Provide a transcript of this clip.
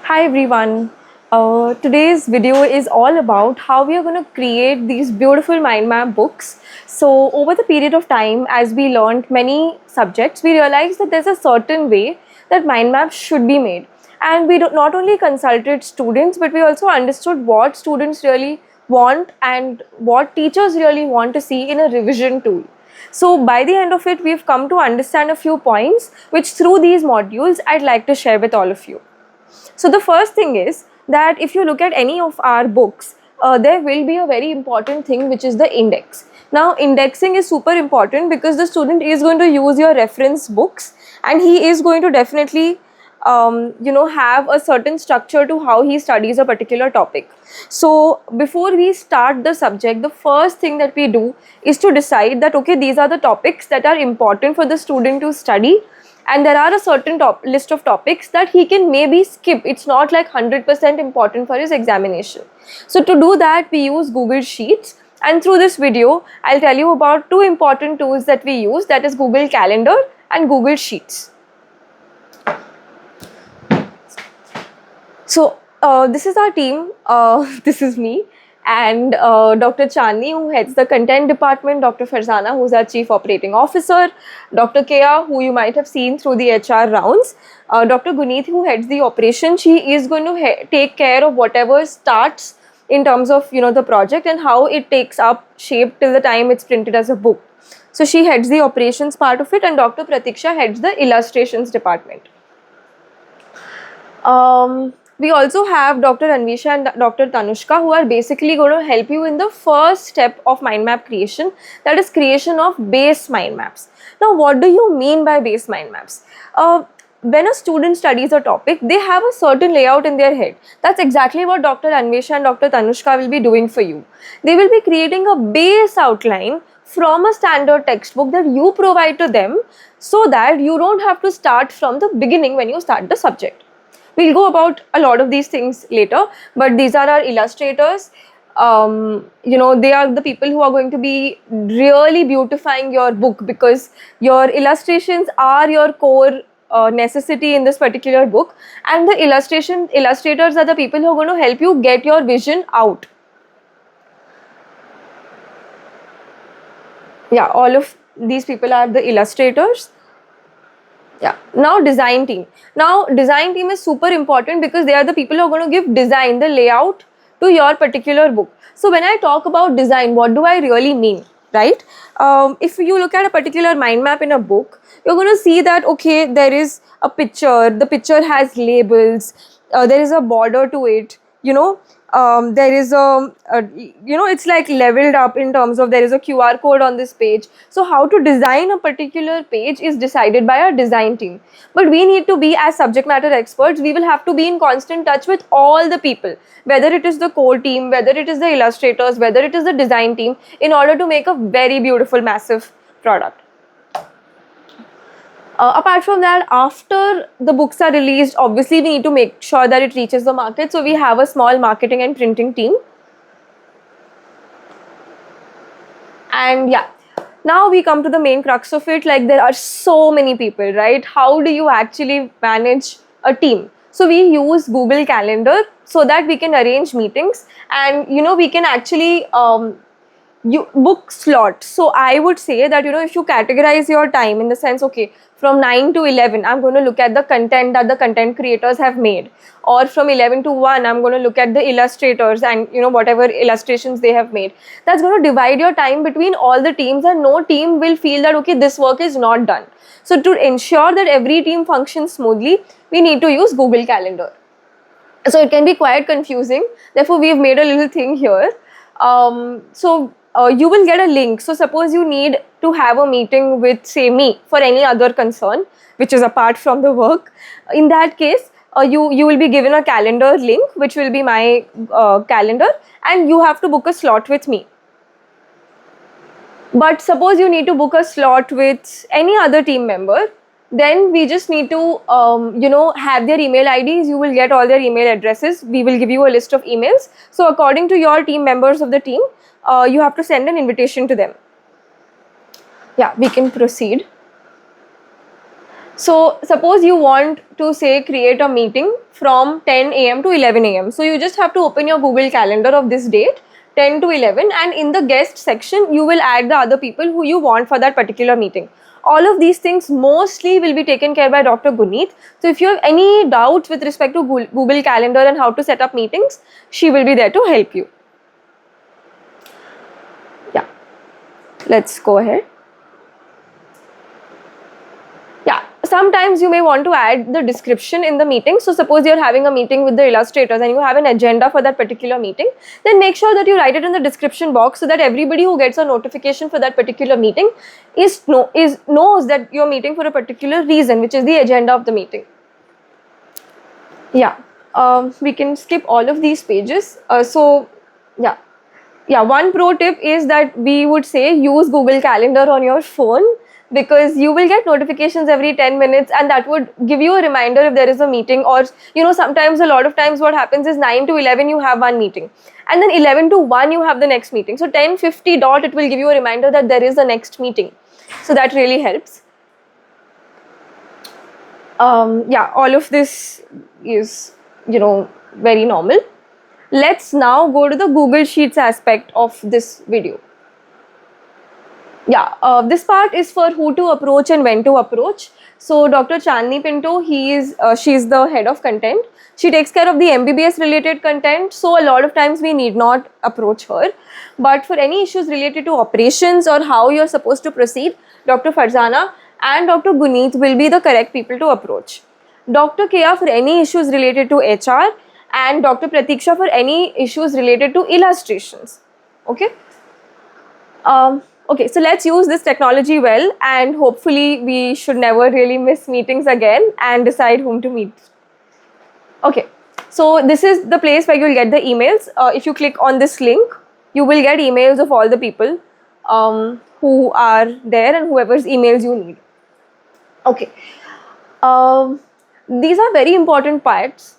Hi everyone. Today's video is all about how we are going to create these beautiful mind map books. So over the period of time, as we learned many subjects, we realized that there's a certain way that mind maps should be made. And we not only consulted students, but we also understood what students really want and what teachers really want to see in a revision tool. So by the end of it, we've come to understand a few points, which through these modules, I'd like to share with all of you. So the first thing is that if you look at any of our books, there will be a very important thing, which is the index. Now indexing is super important because the student is going to use your reference books and he is going to definitely have a certain structure to how he studies a particular topic. So before we start the subject, the first thing that we do is to decide that okay, these are the topics that are important for the student to study, and there are a certain list of topics that he can maybe skip. It's not like 100% important for his examination. So to do that, we use Google Sheets, and through this video I'll tell you about two important tools that we use, that is Google Calendar and Google Sheets. So this is our team. This is me and Dr. Chandni, who heads the content department, Dr. Farzana, who's our chief operating officer, Dr. Kea, who you might have seen through the HR rounds, Dr. Guneet, who heads the operation. She is going to take care of whatever starts in terms of the project and how it takes up shape till the time it's printed as a book. So she heads the operations part of it, and Dr. Pratiksha heads the illustrations department. We also have Dr. Anvisha and Dr. Tanushka, who are basically going to help you in the first step of mind map creation, that is creation of base mind maps. Now, what do you mean by base mind maps? When a student studies a topic, they have a certain layout in their head. That's exactly what Dr. Anvisha and Dr. Tanushka will be doing for you. They will be creating a base outline from a standard textbook that you provide to them, so that you don't have to start from the beginning when you start the subject. We'll go about a lot of these things later, but these are our illustrators. They are the people who are going to be really beautifying your book, because your illustrations are your core necessity in this particular book, and the illustrators are the people who are going to help you get your vision out. Yeah, all of these people are the illustrators. Yeah. Now design team. Now design team is super important because they are the people who are going to give design, the layout to your particular book. So when I talk about design, what do I really mean, right? If you look at a particular mind map in a book, you're going to see that okay, there is a picture. The picture has labels. There is a border to it. There is it's like leveled up in terms of there is a QR code on this page. So how to design a particular page is decided by our design team. But we need to be, as subject matter experts, we will have to be in constant touch with all the people, whether it is the core team, whether it is the illustrators, whether it is the design team, in order to make a very beautiful, massive product. Apart from that, after the books are released, obviously we need to make sure that it reaches the market. So we have a small marketing and printing team. And yeah, now we come to the main crux of it. Like, there are so many people, right? How do you actually manage a team? So we use Google Calendar so that we can arrange meetings, and we can actually you book slots. So I would say that if you categorize your time in the sense, okay, from 9 to 11 I'm going to look at the content that the content creators have made, or from 11 to 1 I'm going to look at the illustrators and whatever illustrations they have made. That's going to divide your time between all the teams, and no team will feel that okay, this work is not done. So to ensure that every team functions smoothly, we need to use Google Calendar. So it can be quite confusing, therefore we've made a little thing here. You will get a link. So suppose you need to have a meeting with, say, me for any other concern which is apart from the work. In that case, you will be given a calendar link, which will be my calendar, and you have to book a slot with me. But suppose you need to book a slot with any other team member, then we just need to have their email IDs. You will get all their email addresses. We will give you a list of emails. So according to your team members of the team, you have to send an invitation to them. Yeah, we can proceed. So suppose you want to say create a meeting from 10 a.m. to 11 a.m. So you just have to open your Google Calendar of this date 10 to 11, and in the guest section you will add the other people who you want for that particular meeting. All of these things mostly will be taken care by Dr. Guneet. So if you have any doubts with respect to Google Calendar and how to set up meetings, she will be there to help you. Yeah, let's go ahead. Yeah, sometimes you may want to add the description in the meeting. So suppose you're having a meeting with the illustrators and you have an agenda for that particular meeting, then make sure that you write it in the description box so that everybody who gets a notification for that particular meeting knows that you're meeting for a particular reason, which is the agenda of the meeting. Yeah, we can skip all of these pages. One pro tip is that we would say use Google Calendar on your phone, because you will get notifications every 10 minutes and that would give you a reminder if there is a meeting. Or sometimes, a lot of times what happens is 9 to 11 you have one meeting, and then 11 to 1 you have the next meeting. So 10:50 dot it will give you a reminder that there is a next meeting. So that really helps. All of this is very normal. Let's now go to the Google Sheets aspect of this video. This part is for who to approach and when to approach. So Dr. Chandni Pinto, she's the head of content. She takes care of the MBBS related content. So a lot of times we need not approach her. But for any issues related to operations or how you're supposed to proceed, Dr. Farzana and Dr. Guneet will be the correct people to approach. Dr. Kia for any issues related to HR, and Dr. Pratiksha for any issues related to illustrations. Okay. Okay, so let's use this technology well, and hopefully we should never really miss meetings again and decide whom to meet. Okay, so this is the place where you'll get the emails. If you click on this link, you will get emails of all the people who are there and whoever's emails you need. Okay, these are very important parts.